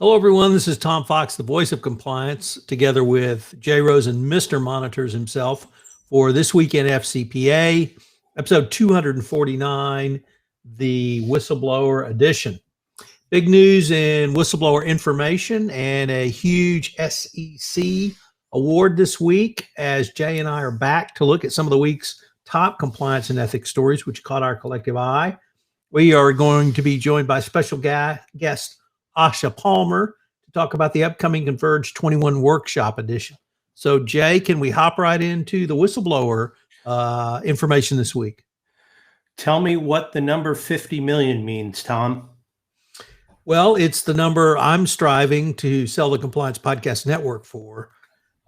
Hello, everyone. This is Tom Fox, the voice of compliance, together with Jay Rose and Mr. Monitors himself for This Week in FCPA, episode 249, the Whistleblower Edition. Big news in whistleblower information and a huge SEC award this week, as Jay and I are back to look at some of the week's top compliance and ethics stories, which caught our collective eye. We are going to be joined by special guest Asha Palmer to talk about the upcoming Converge21 Workshop Edition. So, Jay, can we hop right into the whistleblower information this week? Tell me what the number 50 million means, Tom. Well, it's the number I'm striving to sell the Compliance Podcast Network for.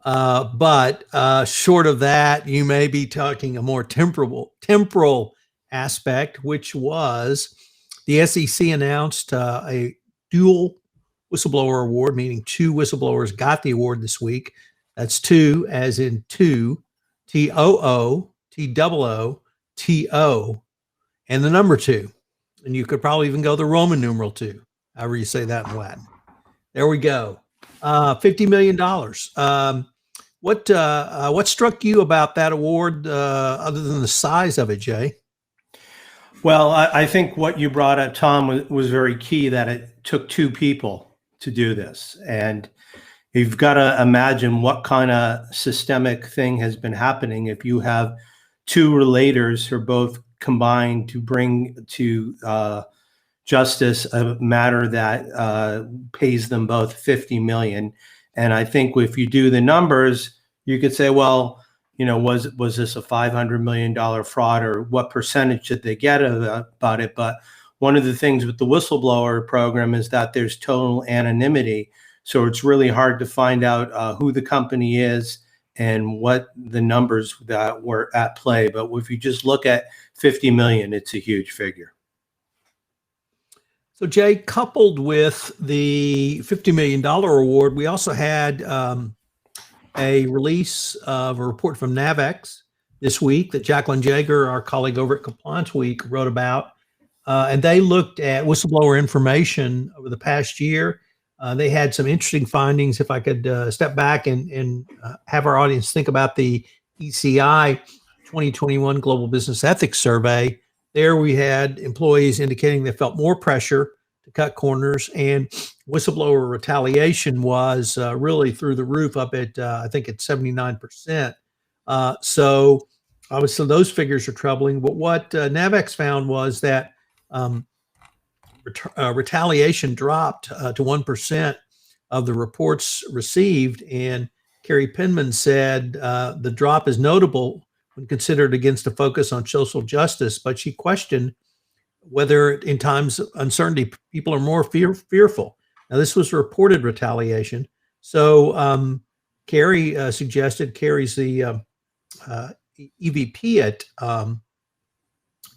But short of that, you may be talking a more temporal aspect, which was the SEC announced a dual whistleblower award, meaning two whistleblowers got the award this week. That's two, as in two, T-O-O, T-O-O-T-O, and the number two. And you could probably even go the Roman numeral two, however you say that in Latin. There we go. $50 million. What struck you about that award other than the size of it, Jay? Well, I think what you brought up, Tom, was very key, that it took two people to do this. And you've got to imagine what kind of systemic thing has been happening if you have two relators who are both combined to bring to justice a matter that pays them both $50 million. And I think if you do the numbers, you could say, well, you know, was this a $500 million fraud, or what percentage did they get about it? But one of the things with the whistleblower program is that there's total anonymity. So it's really hard to find out who the company is and what the numbers that were at play. But if you just look at 50 million, it's a huge figure. So, Jay, coupled with the $50 million award, we also had a release of a report from Navix this week that Jacqueline Jaeger, our colleague over at Compliance Week, wrote about. And they looked at whistleblower information over the past year. They had some interesting findings. If I could step back and have our audience think about the ECI 2021 Global Business Ethics Survey. There we had employees indicating they felt more pressure to cut corners, and whistleblower retaliation was really through the roof, up at, I think it's 79%. So obviously those figures are troubling. But what Navix found was that retaliation dropped to 1% of the reports received. And Carrie Penman said the drop is notable when considered against a focus on social justice, but she questioned whether in times of uncertainty, people are more fearful. Now, this was reported retaliation. So Carrie suggested, Carrie's the EVP at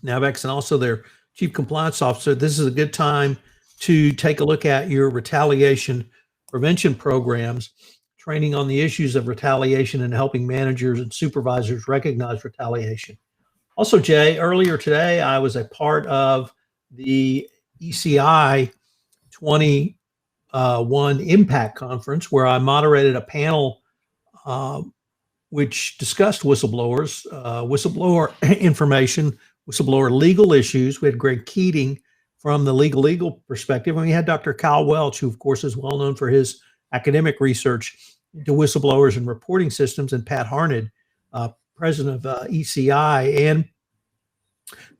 Navix and also their chief compliance officer, this is a good time to take a look at your retaliation prevention programs, training on the issues of retaliation and helping managers and supervisors recognize retaliation. Also, Jay, earlier today, I was a part of the ECI 21 Impact Conference, where I moderated a panel which discussed whistleblowers, whistleblower information, whistleblower legal issues. We had Greg Keating from the legal perspective, and we had Dr. Kyle Welch, who, of course, is well known for his academic research into whistleblowers and reporting systems, and Pat Harned, president of ECI. And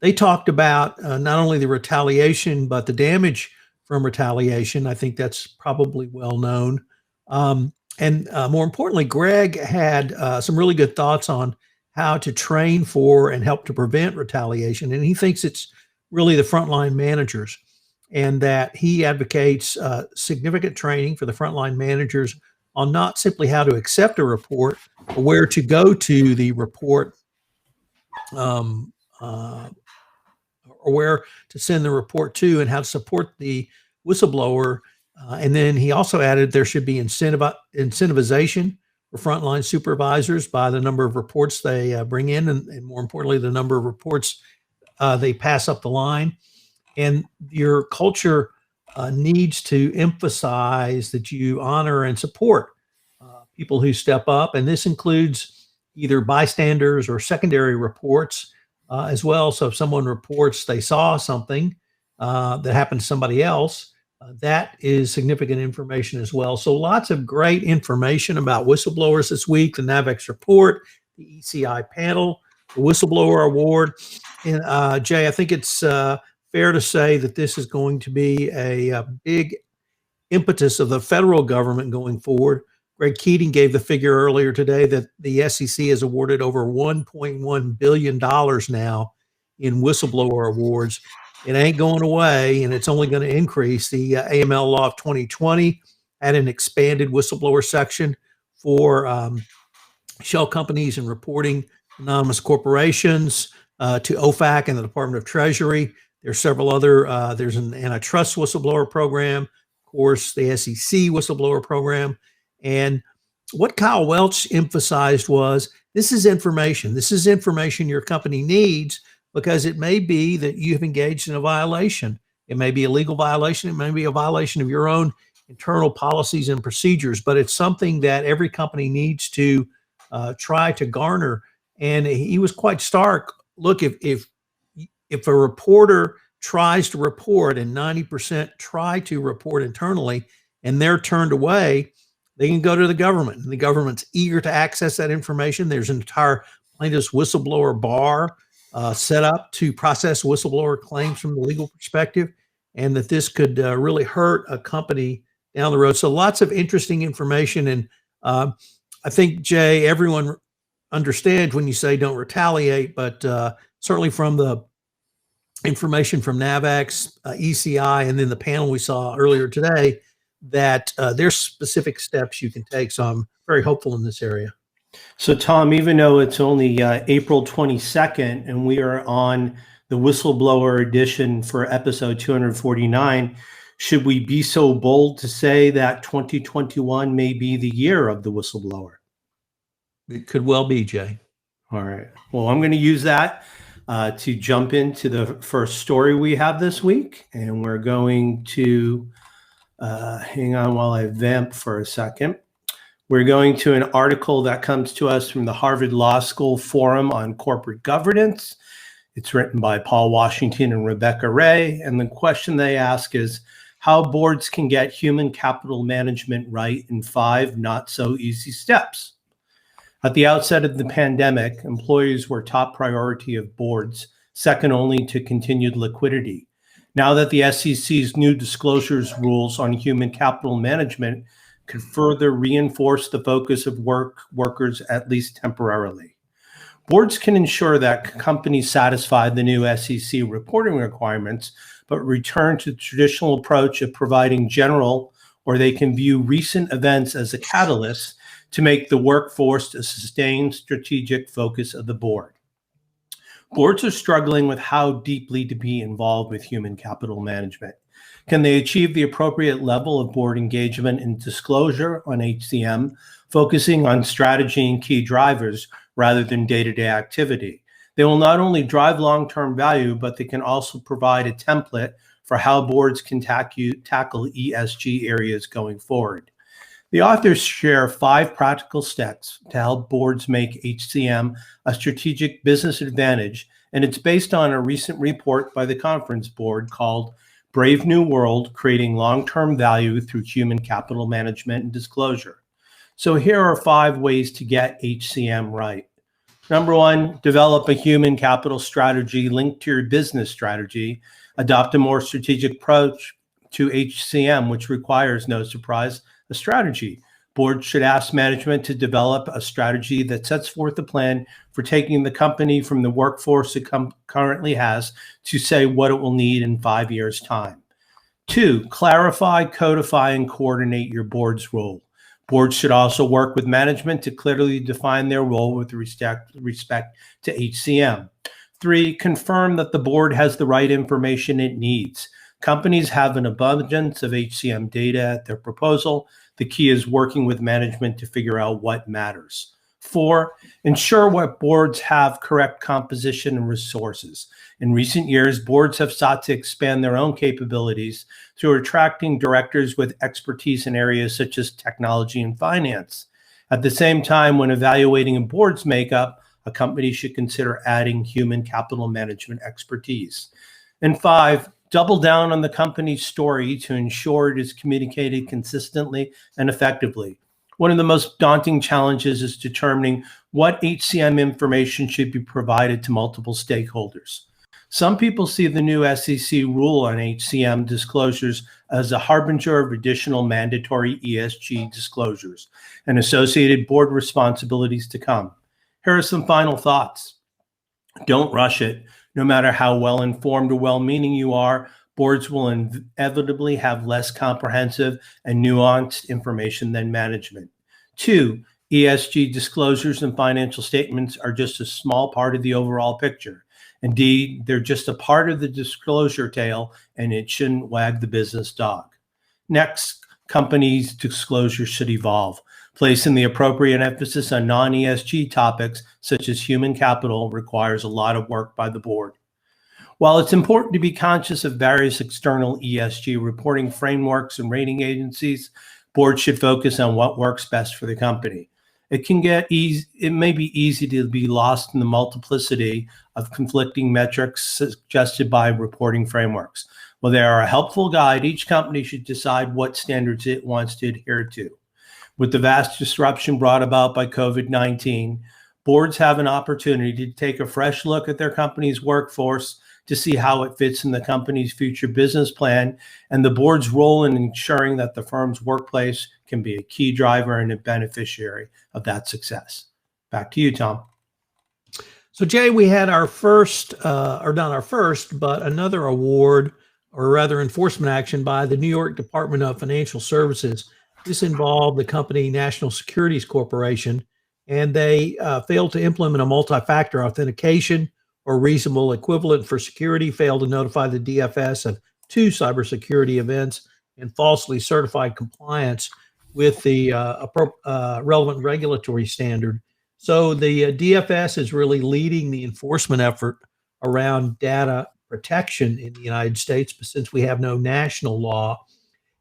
they talked about not only the retaliation, but the damage from retaliation. I think that's probably well known. And more importantly, Greg had some really good thoughts on how to train for and help to prevent retaliation. And he thinks it's really the frontline managers, and that he advocates significant training for the frontline managers on not simply how to accept a report, but where to go to the report, or where to send the report to, and how to support the whistleblower. And then he also added there should be incentivization for frontline supervisors by the number of reports they bring in, and more importantly, the number of reports they pass up the line. And your culture needs to emphasize that you honor and support people who step up. And this includes either bystanders or secondary reports as well. So if someone reports they saw something that happened to somebody else, that is significant information as well. So lots of great information about whistleblowers this week: the Navix Report, the ECI panel, the Whistleblower Award. And Jay, I think it's fair to say that this is going to be a big impetus of the federal government going forward. Greg Keating gave the figure earlier today that the SEC has awarded over $1.1 billion now in whistleblower awards. It ain't going away, and it's only going to increase. The AML law of 2020 had an expanded whistleblower section for shell companies and reporting anonymous corporations to OFAC and the Department of Treasury. There's several other, there's an antitrust whistleblower program, of course, the SEC whistleblower program. And what Kyle Welch emphasized was, this is information. This is information your company needs, because it may be that you have engaged in a violation. It may be a legal violation. It may be a violation of your own internal policies and procedures, but it's something that every company needs to try to garner. And he was quite stark. Look, if a reporter tries to report and 90% try to report internally and they're turned away, they can go to the government. And the government's eager to access that information. There's an entire plaintiff's whistleblower bar set up to process whistleblower claims from the legal perspective, and that this could really hurt a company down the road. So lots of interesting information. And I think, Jay, everyone understands when you say don't retaliate, but certainly from the information from Navix, ECI, and then the panel we saw earlier today, that there's specific steps you can take. So I'm very hopeful in this area. So Tom, even though it's only April 22nd and we are on the Whistleblower edition for episode 249, should we be so bold to say that 2021 may be the year of the whistleblower? It could well be, Jay. All right. Well, I'm going to use that to jump into the first story we have this week. And we're going to, hang on while I vamp for a second. We're going to an article that comes to us from the Harvard Law School Forum on Corporate Governance. It's written by Paul Washington and Rebecca Ray. And the question they ask is how boards can get human capital management right in 5 not so easy steps. At the outset of the pandemic, employees were top priority of boards, second only to continued liquidity. Now that the SEC's new disclosures rules on human capital management could further reinforce the focus of workers, at least temporarily. Boards can ensure that companies satisfy the new SEC reporting requirements, but return to the traditional approach of providing general, or they can view recent events as a catalyst to make the workforce a sustained strategic focus of the board. Boards are struggling with how deeply to be involved with human capital management. Can they achieve the appropriate level of board engagement and disclosure on HCM, focusing on strategy and key drivers rather than day-to-day activity? They will not only drive long-term value, but they can also provide a template for how boards can tackle ESG areas going forward. The authors share 5 practical steps to help boards make HCM a strategic business advantage, and it's based on a recent report by the Conference Board called Brave New World, Creating Long-Term Value Through Human Capital Management and Disclosure. So here are 5 ways to get HCM right. Number 1, develop a human capital strategy linked to your business strategy. Adopt a more strategic approach to HCM, which requires, no surprise, a strategy. Boards should ask management to develop a strategy that sets forth a plan for taking the company from the workforce it currently has to say what it will need in 5 years' time. 2, clarify, codify, and coordinate your board's role. Boards should also work with management to clearly define their role with respect to HCM. 3, confirm that the board has the right information it needs. Companies have an abundance of HCM data at their proposal. The key is working with management to figure out what matters. 4, ensure what boards have correct composition and resources. In recent years, boards have sought to expand their own capabilities through attracting directors with expertise in areas such as technology and finance. At the same time, when evaluating a board's makeup, a company should consider adding human capital management expertise. And 5, double down on the company's story to ensure it is communicated consistently and effectively. One of the most daunting challenges is determining what HCM information should be provided to multiple stakeholders. Some people see the new SEC rule on HCM disclosures as a harbinger of additional mandatory ESG disclosures and associated board responsibilities to come. Here are some final thoughts. Don't rush it. No matter how well-informed or well-meaning you are, boards will inevitably have less comprehensive and nuanced information than management. 2, ESG disclosures and financial statements are just a small part of the overall picture. Indeed, they're just a part of the disclosure tail, and it shouldn't wag the business dog. Next, companies' disclosures should evolve, placing the appropriate emphasis on non-ESG topics such as human capital requires a lot of work by the board. While it's important to be conscious of various external ESG reporting frameworks and rating agencies, boards should focus on what works best for the company. It may be easy to be lost in the multiplicity of conflicting metrics suggested by reporting frameworks. While they are a helpful guide, each company should decide what standards it wants to adhere to. With the vast disruption brought about by COVID-19, boards have an opportunity to take a fresh look at their company's workforce to see how it fits in the company's future business plan and the board's role in ensuring that the firm's workplace can be a key driver and a beneficiary of that success. Back to you, Tom. So Jay, we had our first, or not our first, but another award, or rather enforcement action by the New York Department of Financial Services. This involved the company National Securities Corporation, and they failed to implement a multi-factor authentication or reasonable equivalent for security, failed to notify the DFS of 2 cybersecurity events, and falsely certified compliance with the relevant regulatory standard. So the DFS is really leading the enforcement effort around data protection in the United States, but since we have no national law.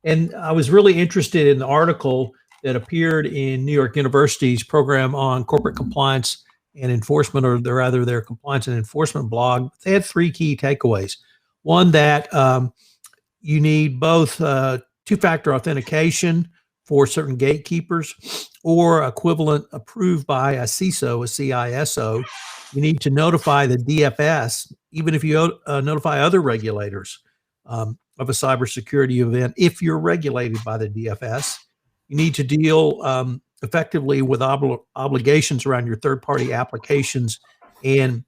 And I was really interested in the article that appeared in New York University's program on corporate compliance and enforcement, or rather their compliance and enforcement blog. They had 3 key takeaways. One, that you need both 2-factor authentication for certain gatekeepers or equivalent approved by a CISO, a CISO. You need to notify the DFS, even if you notify other regulators of a cybersecurity event, if you're regulated by the DFS. You need to deal effectively with obligations around your third-party applications and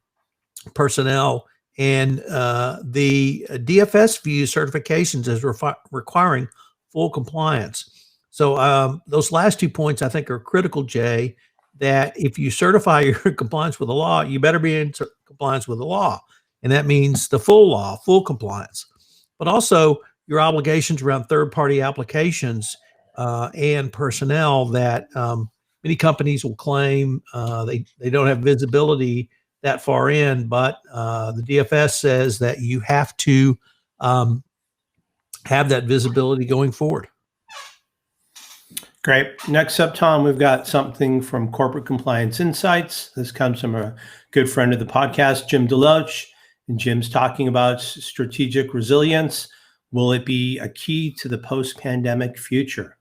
personnel. And the DFS views certifications as requiring full compliance. So those last 2 points I think are critical, Jay, that if you certify your compliance with the law, you better be in compliance with the law. And that means the full law, full compliance. But also your obligations around third-party applications and personnel that many companies will claim they don't have visibility that far in, but the DFS says that you have to have that visibility going forward. Great. Next up, Tom, we've got something from Corporate Compliance Insights. This comes from a good friend of the podcast, Jim Deloach. And Jim's talking about strategic resilience. Will it be a key to the post-pandemic future?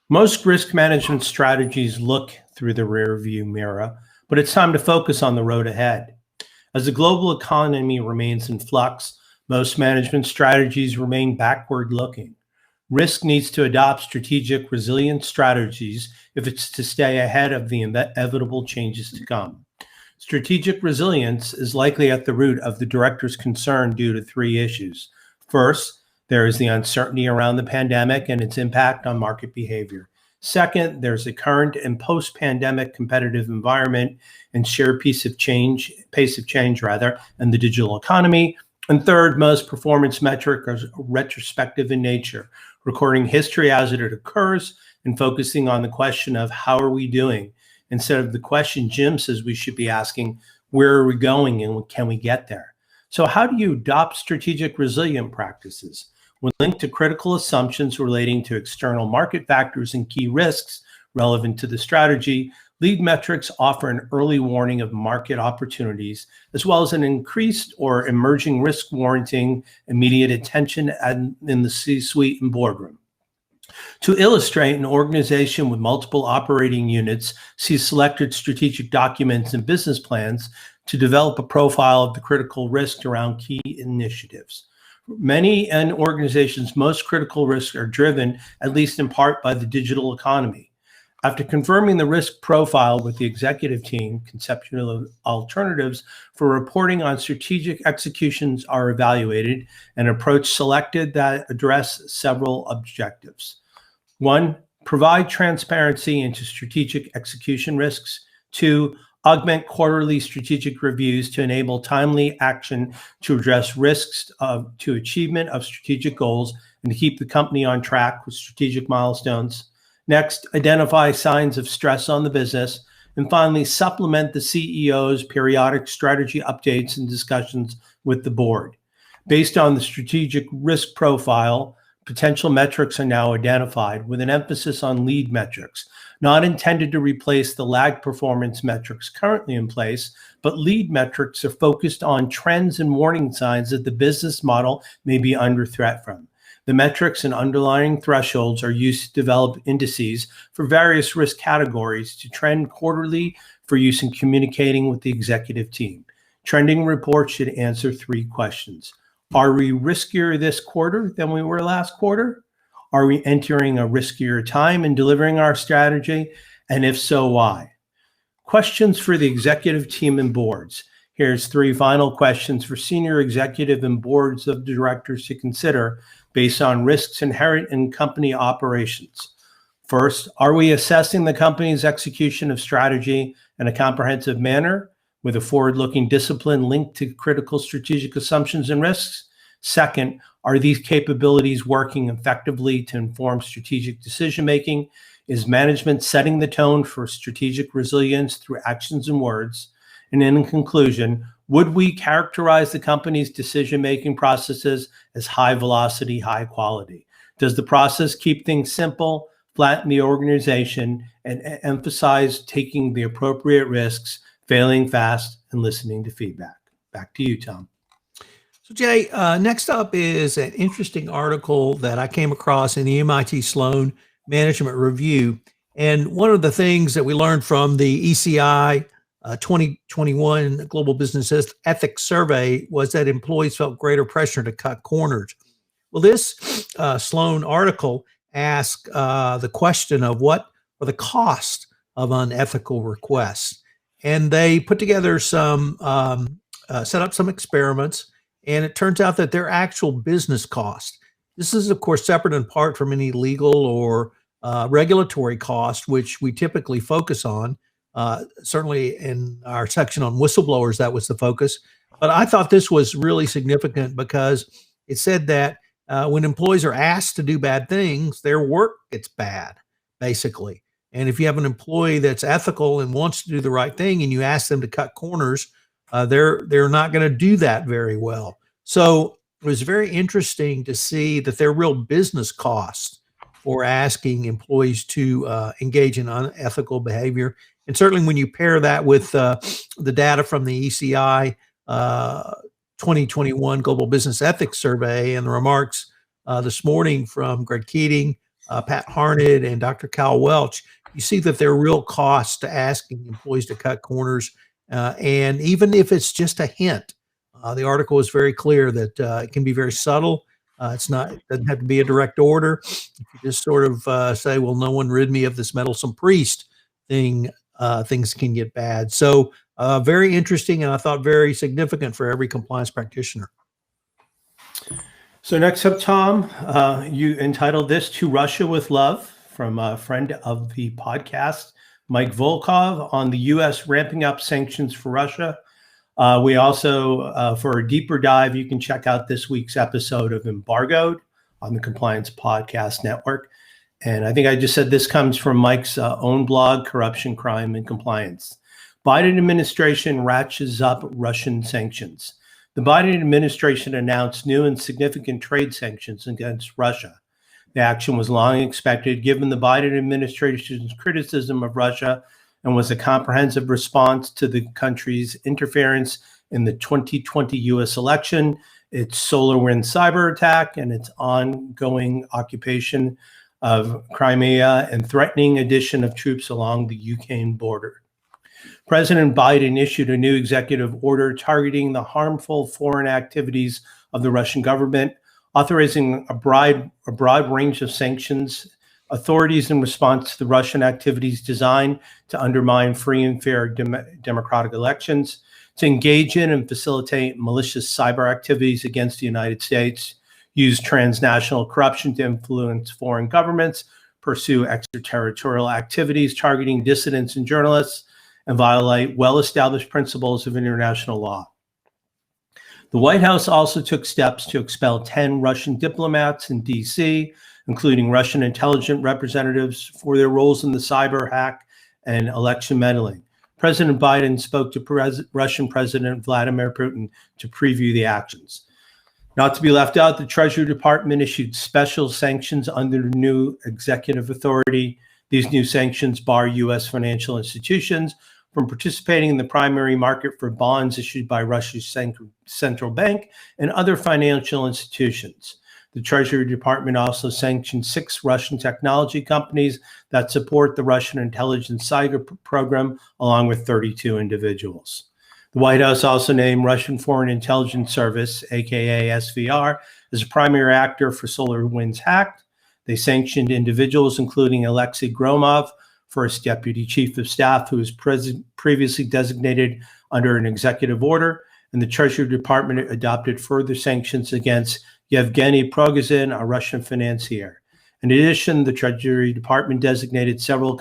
Most risk management strategies look through the rearview mirror, but it's time to focus on the road ahead. As the global economy remains in flux, most management strategies remain backward-looking. Risk needs to adopt strategic resilience strategies if it's to stay ahead of the inevitable changes to come. Strategic resilience is likely at the root of the director's concern due to 3 issues. First, there is the uncertainty around the pandemic and its impact on market behavior. Second, there's a current and post-pandemic competitive environment and shared pace of change, and the digital economy. And third, most performance metrics are retrospective in nature, recording history as it occurs and focusing on the question of how are we doing instead of the question Jim says we should be asking, where are we going and can we get there? So how do you adopt strategic resilient practices? When linked to critical assumptions relating to external market factors and key risks relevant to the strategy, lead metrics offer an early warning of market opportunities, as well as an increased or emerging risk warranting immediate attention in the C-suite and boardroom. To illustrate, an organization with multiple operating units sees selected strategic documents and business plans to develop a profile of the critical risks around key initiatives. Many an organization's most critical risks are driven, at least in part, by the digital economy. After confirming the risk profile with the executive team, conceptual alternatives for reporting on strategic executions are evaluated and approach selected that address several objectives. 1, provide transparency into strategic execution risks. 2, augment quarterly strategic reviews to enable timely action to address risks to achievement of strategic goals and to keep the company on track with strategic milestones. Next, identify signs of stress on the business. And finally, supplement the CEO's periodic strategy updates and discussions with the board. Based on the strategic risk profile, potential metrics are now identified with an emphasis on lead metrics, not intended to replace the lag performance metrics currently in place, but lead metrics are focused on trends and warning signs that the business model may be under threat from. The metrics and underlying thresholds are used to develop indices for various risk categories to trend quarterly for use in communicating with the executive team. Trending reports should answer 3 questions. Are we riskier this quarter than we were last quarter? Are we entering a riskier time in delivering our strategy? And if so, why? Questions for the executive team and boards. Here's 3 final questions for senior executive and boards of directors to consider based on risks inherent in company operations. First, are we assessing the company's execution of strategy in a comprehensive manner with a forward-looking discipline linked to critical strategic assumptions and risks? Second, are these capabilities working effectively to inform strategic decision-making? Is management setting the tone for strategic resilience through actions and words? And in conclusion, would we characterize the company's decision-making processes as high velocity, high quality? Does the process keep things simple, flatten the organization, and emphasize taking the appropriate risks, failing fast, and listening to feedback? Back to you, Tom. So Jay, next up is an interesting article that I came across in the MIT Sloan Management Review. And one of the things that we learned from the ECI 2021 Global Business Ethics Survey was that employees felt greater pressure to cut corners. Well, this Sloan article asked the question of what are the costs of unethical requests. And they put together some, set up some experiments, and it turns out that their actual business cost. This is, of course, separate and apart from any legal or regulatory cost, which we typically focus on. Certainly in our section on whistleblowers, that was the focus. But I thought this was really significant because it said that when employees are asked to do bad things, their work gets bad, basically. And if you have an employee that's ethical and wants to do the right thing and you ask them to cut corners, they're not going to do that very well. So it was very interesting to see that there are real business costs for asking employees to engage in unethical behavior. And certainly when you pair that with the data from the ECI 2021 Global Business Ethics Survey and the remarks this morning from Greg Keating, Pat Harned, and Dr. Cal Welch, you see that there are real costs to asking employees to cut corners. And even if it's just a hint, the article is very clear that it can be very subtle. It doesn't have to be a direct order. If you just sort of say, well, no one rid me of this meddlesome priest thing, things can get bad. So very interesting, and I thought very significant for every compliance practitioner. So next up, Tom, you entitled this "To Russia with Love" from a friend of the podcast, Mike Volkov, on the U.S. ramping up sanctions for Russia. We also, for a deeper dive, you can check out this week's episode of Embargoed on the Compliance Podcast Network. And I think I just said this comes from Mike's own blog, Corruption, Crime, and Compliance. Biden administration ratchets up Russian sanctions. The Biden administration announced new and significant trade sanctions against Russia. The action was long expected, given the Biden administration's criticism of Russia, and was a comprehensive response to the country's interference in the 2020 U.S. election, its SolarWinds cyber attack, and its ongoing occupation of Crimea and threatening addition of troops along the Ukraine border. President Biden issued a new executive order targeting the harmful foreign activities of the Russian government, authorizing a broad range of sanctions. Authorities in response to the Russian activities designed to undermine free and fair democratic elections, to engage in and facilitate malicious cyber activities against the United States, use transnational corruption to influence foreign governments, pursue extraterritorial activities targeting dissidents and journalists, and violate well-established principles of international law. The White House also took steps to expel 10 Russian diplomats in D.C., including Russian intelligence representatives, for their roles in the cyber hack and election meddling. President Biden spoke to Russian President Vladimir Putin to preview the actions. Not to be left out, the Treasury Department issued special sanctions under new executive authority. These new sanctions bar U.S. financial institutions from participating in the primary market for bonds issued by Russia's central bank and other financial institutions. The Treasury Department also sanctioned 6 Russian technology companies that support the Russian intelligence cyber program, along with 32 individuals. The White House also named Russian Foreign Intelligence Service, aka SVR, as a primary actor for SolarWinds hack. They sanctioned individuals, including Alexei Gromov, first deputy chief of staff, who was previously designated under an executive order, and the Treasury Department adopted further sanctions against Yevgeny Prigozhin, a Russian financier. In addition, the Treasury Department designated several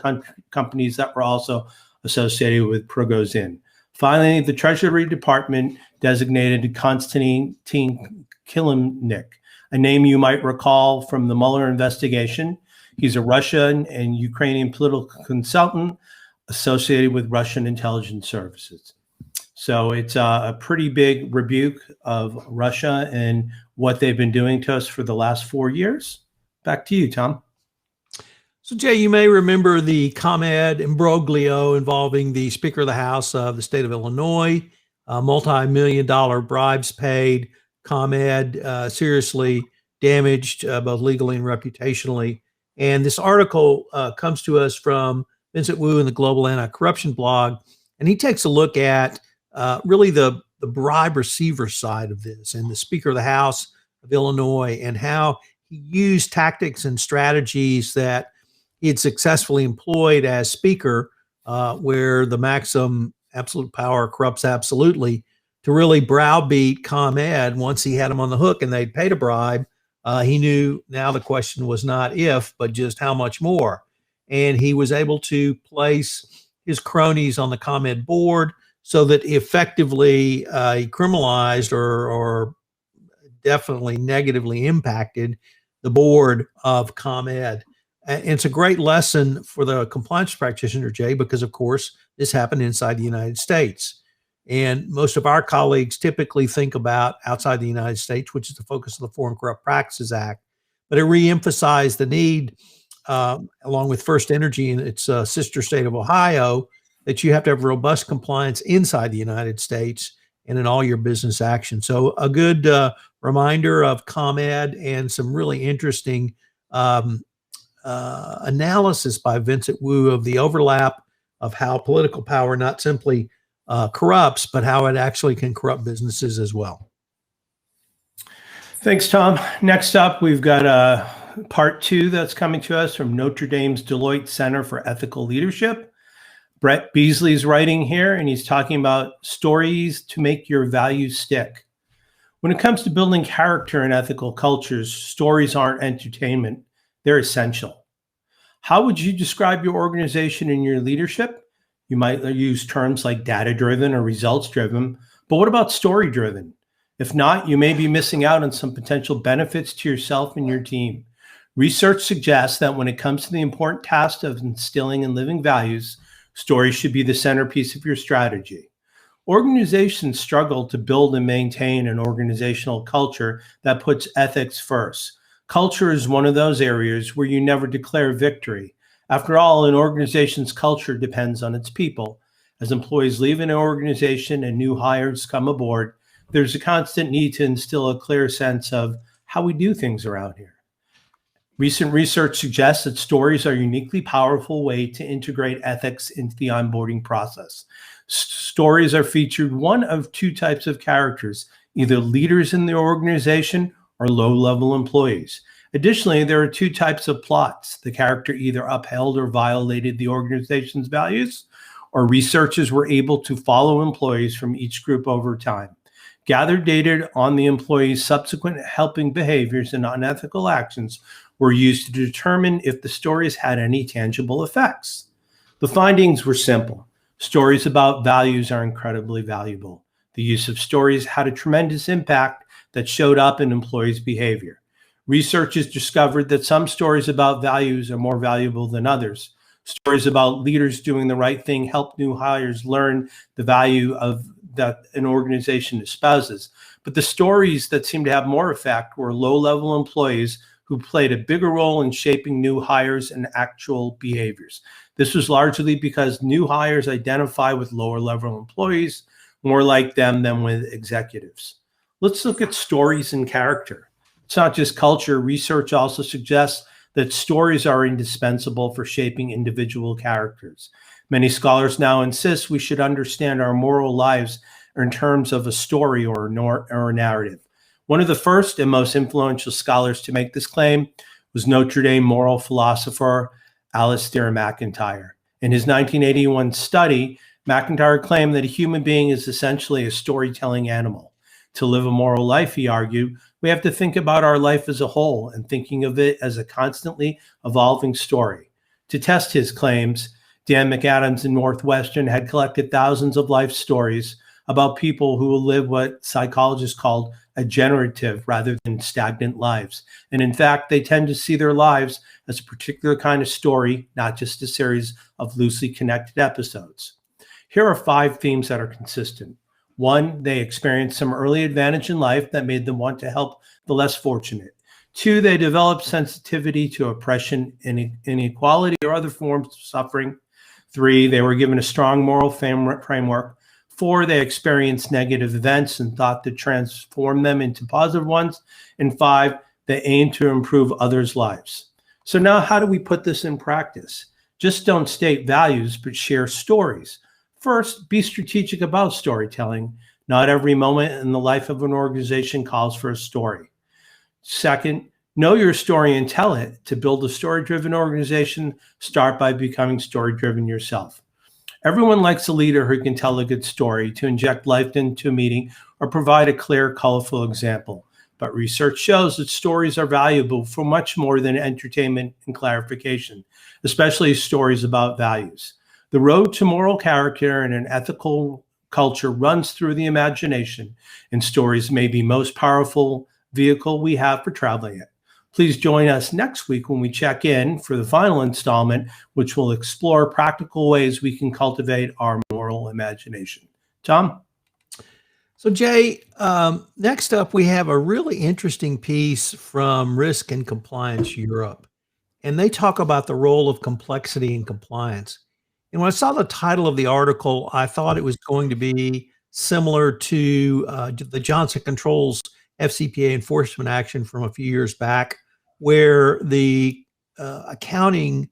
companies that were also associated with Prigozhin. Finally, the Treasury Department designated Konstantin Kilimnik, a name you might recall from the Mueller investigation. He's a Russian and Ukrainian political consultant associated with Russian intelligence services. So it's a pretty big rebuke of Russia and what they've been doing to us for the last 4 years. Back to you, Tom. So, Jay, you may remember the ComEd imbroglio involving the Speaker of the House of the state of Illinois, multi-million-dollar bribes paid, ComEd seriously damaged both legally and reputationally. And this article comes to us from Vincent Wu in the Global Anti-Corruption blog, and he takes a look at really the bribe receiver side of this, and the Speaker of the House of Illinois, and how he used tactics and strategies that he had successfully employed as Speaker, where the maxim absolute power corrupts absolutely, to really browbeat ComEd once he had him on the hook and they'd paid a bribe. He knew now the question was not if, but just how much more. And he was able to place his cronies on the ComEd board so that effectively he criminalized or definitely negatively impacted the board of ComEd. And it's a great lesson for the compliance practitioner, Jay, because, of course, this happened inside the United States. And most of our colleagues typically think about outside the United States, which is the focus of the Foreign Corrupt Practices Act. But it reemphasized the need, along with First Energy and its sister state of Ohio, that you have to have robust compliance inside the United States and in all your business action. So a good reminder of ComEd and some really interesting analysis by Vincent Wu of the overlap of how political power not simply corrupts, but how it actually can corrupt businesses as well. Thanks, Tom. Next up, we've got part 2 that's coming to us from Notre Dame's Deloitte Center for Ethical Leadership. Brett Beasley's writing here, and he's talking about stories to make your values stick. When it comes to building character in ethical cultures, stories aren't entertainment, they're essential. How would you describe your organization and your leadership? You might use terms like data-driven or results-driven, but what about story-driven? If not, you may be missing out on some potential benefits to yourself and your team. Research suggests that when it comes to the important task of instilling and living values, stories should be the centerpiece of your strategy. Organizations struggle to build and maintain an organizational culture that puts ethics first. Culture is one of those areas where you never declare victory. After all, an organization's culture depends on its people. As employees leave an organization and new hires come aboard, there's a constant need to instill a clear sense of how we do things around here. Recent research suggests that stories are a uniquely powerful way to integrate ethics into the onboarding process. Stories are featured one of two types of characters, either leaders in the organization or low-level employees. Additionally, there are two types of plots. The character either upheld or violated the organization's values, or researchers were able to follow employees from each group over time. Gathered data on the employees' subsequent helping behaviors and unethical actions were used to determine if the stories had any tangible effects. The findings were simple. Stories about values are incredibly valuable. The use of stories had a tremendous impact that showed up in employees' behavior. Researchers discovered that some stories about values are more valuable than others. Stories about leaders doing the right thing help new hires learn the value of that an organization espouses. But the stories that seemed to have more effect were low-level employees who played a bigger role in shaping new hires and actual behaviors. This was largely because new hires identify with lower-level employees more like them than with executives. Let's look at stories and character. It's not just culture. Research also suggests that stories are indispensable for shaping individual characters. Many scholars now insist we should understand our moral lives in terms of a story or a narrative. One of the first and most influential scholars to make this claim was Notre Dame moral philosopher Alasdair MacIntyre. In his 1981 study, MacIntyre claimed that a human being is essentially a storytelling animal. To live a moral life, he argued, we have to think about our life as a whole and thinking of it as a constantly evolving story. To test his claims, Dan McAdams in Northwestern had collected thousands of life stories about people who live what psychologists called a generative rather than stagnant lives. And in fact, they tend to see their lives as a particular kind of story, not just a series of loosely connected episodes. Here are 5 themes that are consistent. 1, they experienced some early advantage in life that made them want to help the less fortunate. 2, they developed sensitivity to oppression, inequality, or other forms of suffering. 3, they were given a strong moral framework. 4, they experienced negative events and thought to transform them into positive ones. And 5, they aimed to improve others' lives. So now how do we put this in practice? Just don't state values, but share stories. First, be strategic about storytelling. Not every moment in the life of an organization calls for a story. Second, know your story and tell it. To build a story-driven organization, start by becoming story-driven yourself. Everyone likes a leader who can tell a good story, to inject life into a meeting, or provide a clear, colorful example. But research shows that stories are valuable for much more than entertainment and clarification, especially stories about values. The road to moral character and an ethical culture runs through the imagination, and stories may be the most powerful vehicle we have for traveling it. Please join us next week when we check in for the final installment, which will explore practical ways we can cultivate our moral imagination. Tom? So Jay, next up, we have a really interesting piece from Risk and Compliance Europe, and they talk about the role of complexity in compliance. And when I saw the title of the article, I thought it was going to be similar to the Johnson Controls FCPA enforcement action from a few years back, where the accounting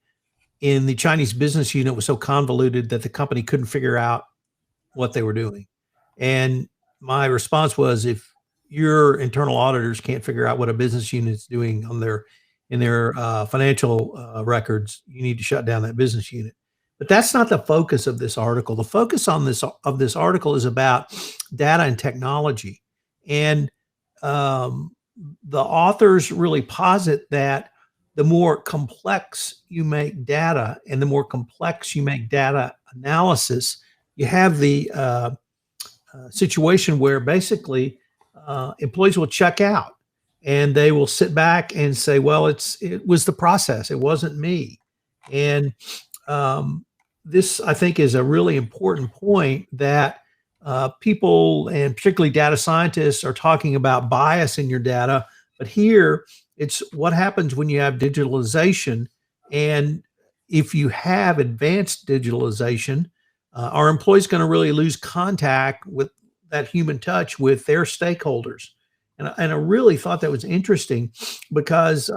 in the Chinese business unit was so convoluted that the company couldn't figure out what they were doing. And my response was, if your internal auditors can't figure out what a business unit is doing on in their financial records, you need to shut down that business unit. But that's not the focus of this article. The focus on this article is about data and technology. And the authors really posit that the more complex you make data and the more complex you make data analysis, you have the situation where basically employees will check out. and they will sit back and say, well, it was the process. It wasn't me. And this, I think, is a really important point that people, and particularly data scientists, are talking about bias in your data. But here, it's what happens when you have digitalization. And if you have advanced digitalization, are employees going to really lose contact with that human touch with their stakeholders? And I really thought that was interesting because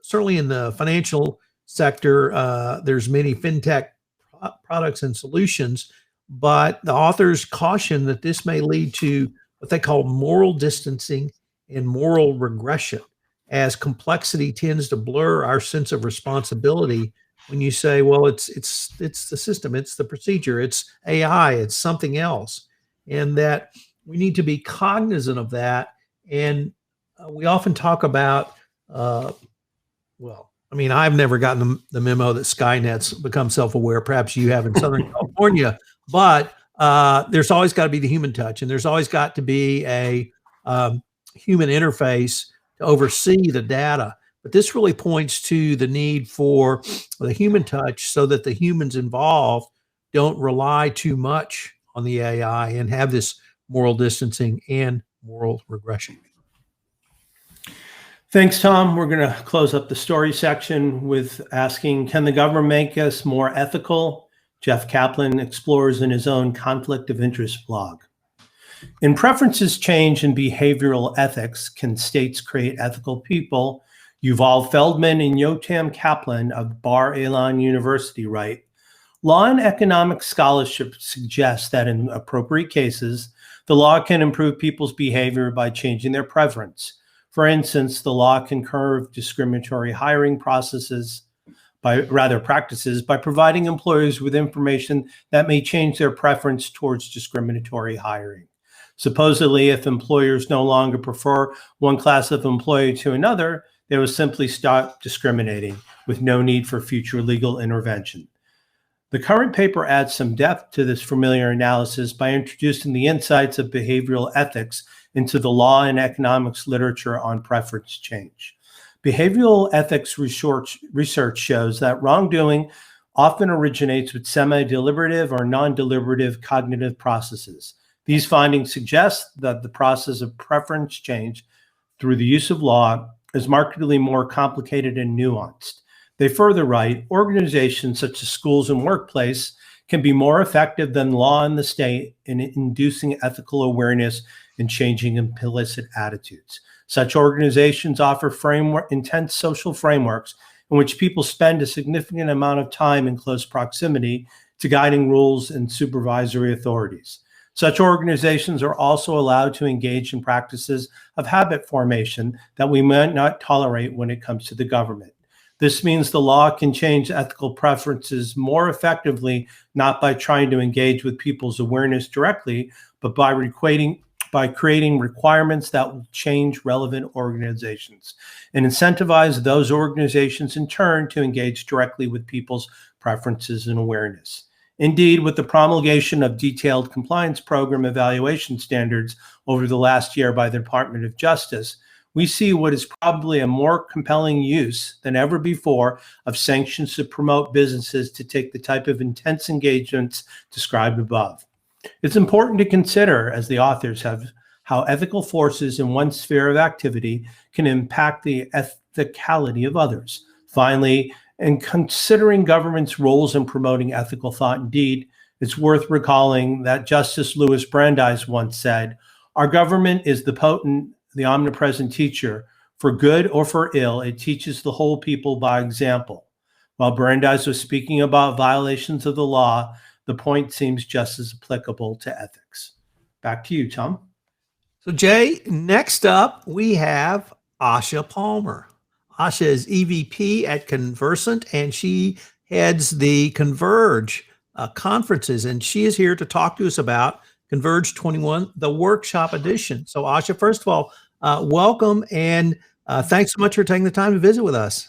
certainly in the financial sector, there's many fintech products and solutions, but the authors caution that this may lead to what they call moral distancing and moral regression, as complexity tends to blur our sense of responsibility. When you say, well, it's the system, it's the procedure, it's AI, it's something else, and that we need to be cognizant of that. And we often talk about, well, I mean, I've never gotten the memo that Skynet's become self-aware. Perhaps you have in Southern California, but there's always got to be the human touch, and there's always got to be a human interface to oversee the data. But this really points to the need for the human touch so that the humans involved don't rely too much on the AI and have this moral distancing and moral regression. Thanks, Tom. We're going to close up the story section with asking, can the government make us more ethical? Jeff Kaplan explores in his own conflict of interest blog. In Preferences Change in Behavioral Ethics, Can States Create Ethical People? Yuval Feldman and Yotam Kaplan of Bar-Ilan University write, law and economic scholarship suggests that in appropriate cases, the law can improve people's behavior by changing their preference. For instance, the law can curb discriminatory hiring practices by providing employers with information that may change their preference towards discriminatory hiring. Supposedly, if employers no longer prefer one class of employee to another, they will simply stop discriminating with no need for future legal intervention. The current paper adds some depth to this familiar analysis by introducing the insights of behavioral ethics into the law and economics literature on preference change. Behavioral ethics research shows that wrongdoing often originates with semi-deliberative or non-deliberative cognitive processes. These findings suggest that the process of preference change through the use of law is markedly more complicated and nuanced. They further write, organizations such as schools and workplace can be more effective than law in the state in inducing ethical awareness and changing implicit attitudes. Such organizations offer intense social frameworks in which people spend a significant amount of time in close proximity to guiding rules and supervisory authorities. Such organizations are also allowed to engage in practices of habit formation that we might not tolerate when it comes to the government. This means the law can change ethical preferences more effectively, not by trying to engage with people's awareness directly, but by creating requirements that will change relevant organizations and incentivize those organizations in turn to engage directly with people's preferences and awareness. Indeed, with the promulgation of detailed compliance program evaluation standards over the last year by the Department of Justice, we see what is probably a more compelling use than ever before of sanctions to promote businesses to take the type of intense engagements described above. It's important to consider, as the authors have, how ethical forces in one sphere of activity can impact the ethicality of others. Finally, in considering government's roles in promoting ethical thought and deed, it's worth recalling that Justice Louis Brandeis once said, "Our government is the omnipresent teacher. For good or for ill, it teaches the whole people by example." While Brandeis was speaking about violations of the law, the point seems just as applicable to ethics. Back to you, Tom. So Jay, next up, we have Asha Palmer. Asha is EVP at Conversant, and she heads the Converge conferences, and she is here to talk to us about Converge21, the Workshop Edition. So Asha, first of all, welcome, and thanks so much for taking the time to visit with us.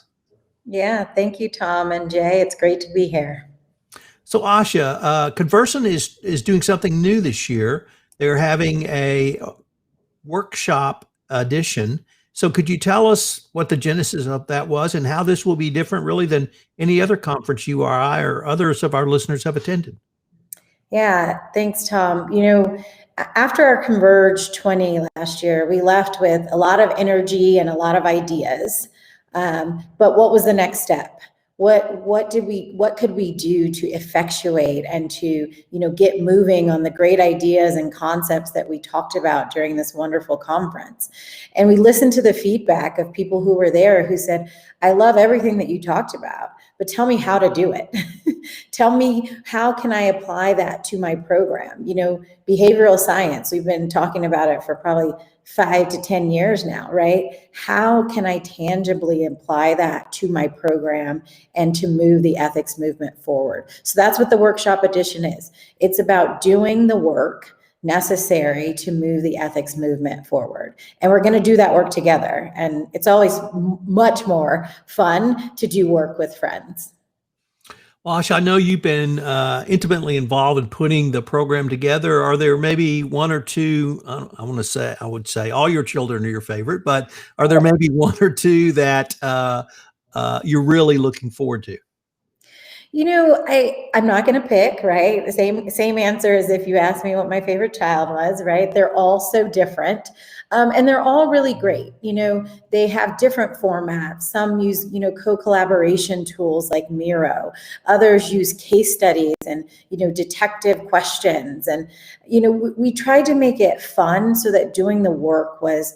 Yeah, thank you, Tom and Jay. It's great to be here. So Asha, Conversant is doing something new this year. They're having a workshop edition, So could you tell us what the genesis of that was and how this will be different really than any other conference you or I or others of our listeners have attended? Yeah, thanks, Tom. After our Converge 20 last year, we left with a lot of energy and a lot of ideas. But what was the next step? What could we do to effectuate and to, get moving on the great ideas and concepts that we talked about during this wonderful conference? And we listened to the feedback of people who were there who said, I love everything that you talked about, but tell me how to do it. Tell me, how can I apply that to my program? Behavioral science, we've been talking about it for probably 5 to 10 years now, right? How can I tangibly apply that to my program and to move the ethics movement forward? So that's what the workshop edition is. It's about doing the work necessary to move the ethics movement forward. And we're going to do that work together. And it's always much more fun to do work with friends. Well, Asha, I know you've been intimately involved in putting the program together. Are there maybe one or two, I would say all your children are your favorite, but are there maybe one or two that you're really looking forward to? I'm not going to pick, right? The same answer as if you asked me what my favorite child was, right? They're all so different. And they're all really great. They have different formats. Some use, co-collaboration tools like Miro. Others use case studies and, detective questions. And, we tried to make it fun so that doing the work was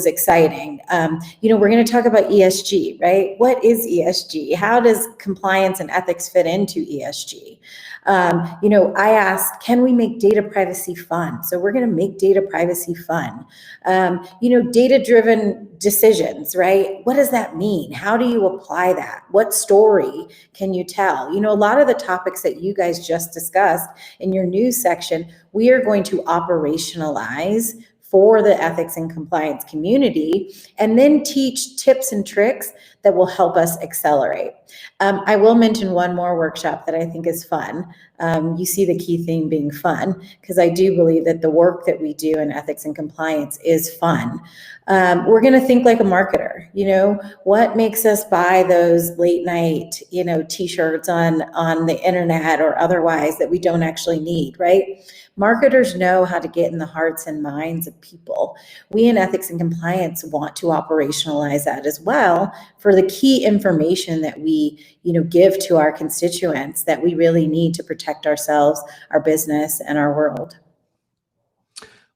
exciting. We're going to talk about ESG, right? What is ESG? How does compliance and ethics fit into ESG? I asked, can we make data privacy fun? So we're going to make data privacy fun. Data-driven decisions, right? What does that mean? How do you apply that? What story can you tell? A lot of the topics that you guys just discussed in your news section, we are going to operationalize for the ethics and compliance community, and then teach tips and tricks that will help us accelerate. I will mention one more workshop that I think is fun. You see the key theme being fun, because I do believe that the work that we do in ethics and compliance is fun. We're going to think like a marketer. What makes us buy those late night, t-shirts on the internet or otherwise that we don't actually need, right? Marketers know how to get in the hearts and minds of people. We in ethics and compliance want to operationalize that as well for the key information that we, give to our constituents that we really need to protect ourselves, our business, and our world.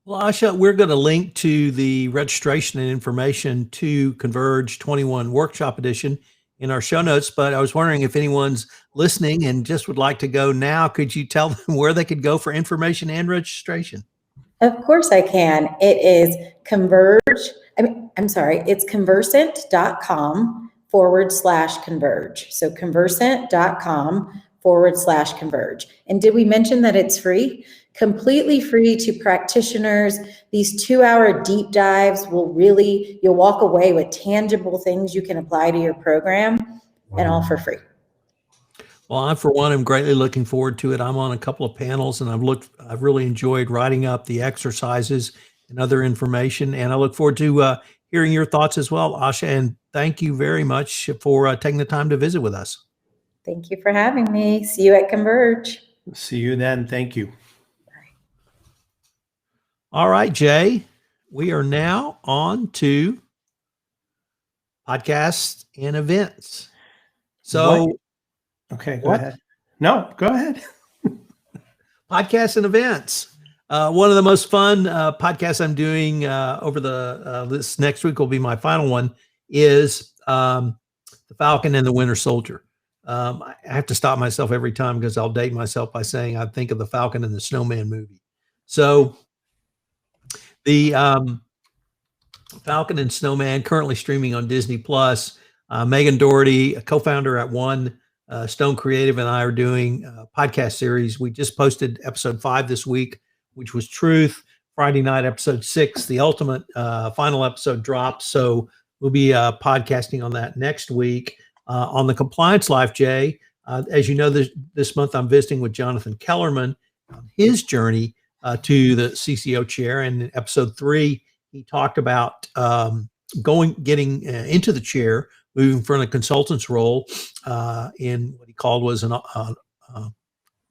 Well, Asha, we're going to link to the registration and information to Converge21 Workshop Edition in our show notes, but I was wondering if anyone's listening and just would like to go now, could you tell them where they could go for information and registration? Of course I can. It is it's conversant.com/converge. So conversant.com/converge. And did we mention that it's free? Completely free to practitioners. These 2-hour deep dives you'll walk away with tangible things you can apply to your program, and all for free. Well, I, for one, am greatly looking forward to it. I'm on a couple of panels and I've really enjoyed writing up the exercises and other information. And I look forward to hearing your thoughts as well, Asha. And thank you very much for taking the time to visit with us. Thank you for having me. See you at Converge. See you then. Thank you. All right, Jay, we are now on to podcasts and events. So, okay, go ahead. No, go ahead. Podcasts and events. One of the most fun podcasts I'm doing over this next week will be my final one is The Falcon and the Winter Soldier. I have to stop myself every time because I'll date myself by saying I think of The Falcon and the Snowman movie. So the Falcon and Snowman, currently streaming on Disney Plus. Megan Doherty, a co-founder at One Stone Creative, and I are doing a podcast series. We just posted episode 5 this week, which was Truth. Friday night, episode 6, the ultimate final episode drops. So we'll be podcasting on that next week. On the Compliance Life, Jay, as you know, this month I'm visiting with Jonathan Kellerman on his journey to the CCO chair. And in episode 3, he talked about getting into the chair, moving from a consultant's role in what he called was an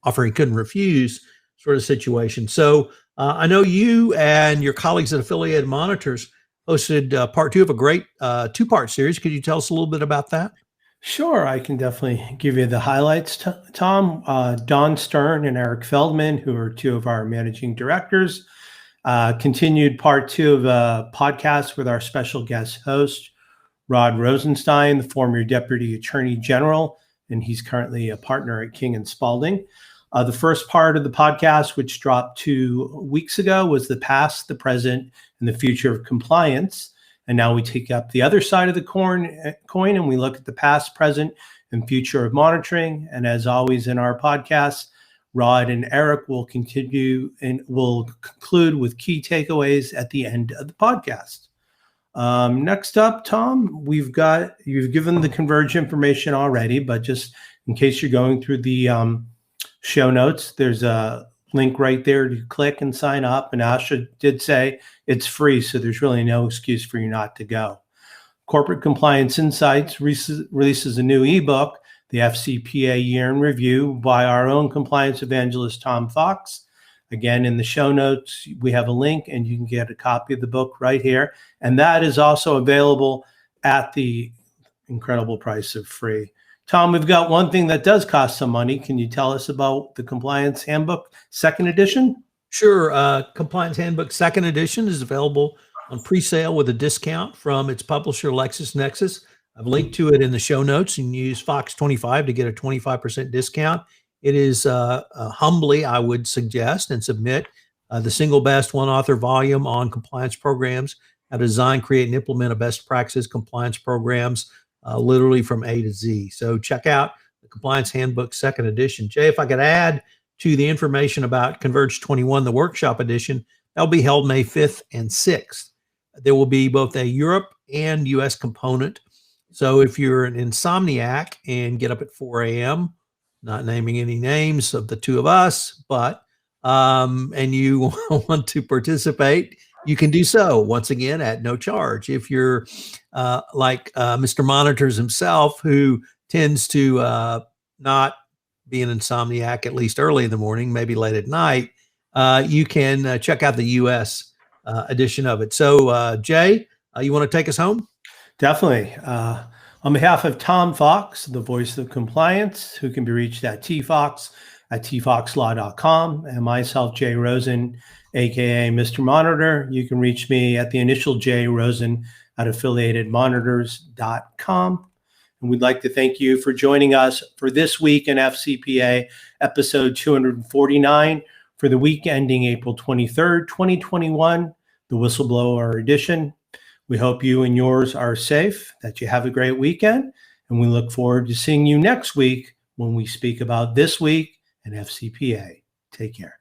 offer he couldn't refuse sort of situation. So I know you and your colleagues at Affiliated Monitors hosted part 2 of a great 2-part series. Could you tell us a little bit about that? Sure, I can definitely give you the highlights, Tom. Don Stern and Eric Feldman, who are 2 of our managing directors, continued part 2 of a podcast with our special guest host, Rod Rosenstein, the former Deputy Attorney General, and he's currently a partner at King & Spalding. The first part of the podcast, which dropped 2 weeks ago, was the past, the present, and the future of compliance. And now we take up the other side of the coin and we look at the past, present, and future of monitoring. And as always in our podcast, Rod and Eric will continue and will conclude with key takeaways at the end of the podcast. Next up, Tom, you've given the Converge information already, but just in case you're going through the show notes, there's a link right there to click and sign up. And Asha did say it's free, so there's really no excuse for you not to go. Corporate Compliance Insights releases a new ebook, the FCPA Year in Review, by our own compliance evangelist, Tom Fox. Again, in the show notes, we have a link and you can get a copy of the book right here. And that is also available at the incredible price of free. Tom, we've got one thing that does cost some money. Can you tell us about the Compliance Handbook 2nd edition? Sure. Compliance Handbook 2nd edition is available on pre-sale with a discount from its publisher, LexisNexis. I've linked to it in the show notes. You can use Fox25 to get a 25% discount. It is humbly, I would suggest and submit the single best one-author volume on compliance programs, how to design, create, and implement a best practices compliance programs, literally from A to Z. So check out the Compliance Handbook 2nd edition. Jay, if I could add to the information about Converge21, the Workshop Edition, that'll be held May 5th and 6th. There will be both a Europe and US component. So if you're an insomniac and get up at 4 a.m., not naming any names of the 2 of us, but and you want to participate, you can do so, once again, at no charge. If you're like Mr. Monitors himself, who tends to not be an insomniac, at least early in the morning, maybe late at night, you can check out the U.S. Edition of it. So, Jay, you want to take us home? Definitely. On behalf of Tom Fox, the voice of compliance, who can be reached at tfoxlaw.com, and myself, Jay Rosen, aka Mr. Monitor, you can reach me at the initial J Rosen at affiliatedmonitors.com. And we'd like to thank you for joining us for this week in FCPA episode 249 for the week ending April 23rd, 2021, the Whistleblower edition. We hope you and yours are safe, that you have a great weekend, and we look forward to seeing you next week when we speak about this week in FCPA. Take care.